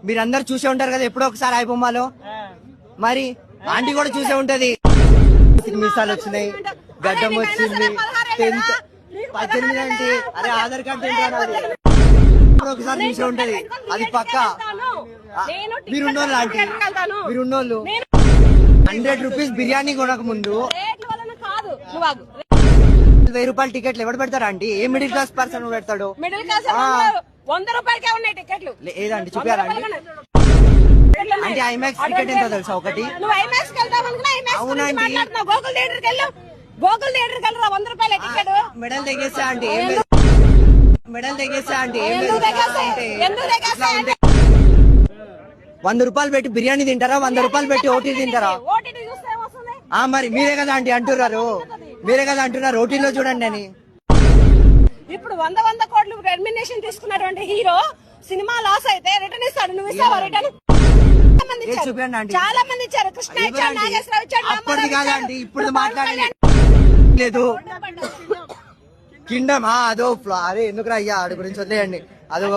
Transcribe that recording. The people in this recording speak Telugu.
మీరందరు చూసే ఉంటారు కదా ఎప్పుడో ఒకసారి ఐబొమ్మలో, మరి ఆంటీ కూడా చూసే ఉంటది. మీసాలు వచ్చినాయి, గడ్డం వచ్చింది, 18 అంటే అరే ఆధార్ కార్డు ఎప్పుడో ఒకసారి చూసే ఉంటది, అది పక్క. మీరున్నోళ్ళు ఆంటీ, మీరున్నోళ్ళు 100 రూపీస్ బిర్యానీ కొనక ముందు 1000 రూపాయల టికెట్లు ఎవరు పెడతారా aunty? A middle class person పెడతాడు? 100 రూపాయలకే ఉన్నాయి టికెట్లు. లేదండి చూపారండి అంటే ఐమాక్స్ టికెట్ ఎంత తెలుసా ఒకటి? అవునండి గోకుల్ థియేటర్కి వెళ్ళు, గోకుల్ థియేటర్కి వెళ్ళరా 100 రూపాయల టికెట్. మెడల్ తెగేస్తా అంటే మెడల్ తెగేస్తా అంటే 100 రూపాయలు పెట్టి బిర్యానీ తింటారా, 100 రూపాయలు పెట్టి ఓటీ తింటారా? మరి మీరే కదా ఆంటీ అంటున్నారు, మీరే కదా అంటున్నారు ఓటీలో చూడండి అని. ఇప్పుడు 100 కోట్లు రెమ్యునరేషన్ తీసుకున్నటువంటి హీరో సినిమా లాస్ అయితే రిటర్న్ ఇస్తాడు, నువ్వు ఇస్తావా రిటర్న్? చూపండి చాలా మంది ఇచ్చారు, కృష్ణ ఇచ్చాడు, నాగేశ్వరరావు ఇచ్చాడు. అప్పటిది కాదండి ఇప్పుడు మాట్లాడలేదు. కిండమ్ అదో అరే ఎందుకు అయ్యా ఆడి గురించి వదిలేయండి. అదొక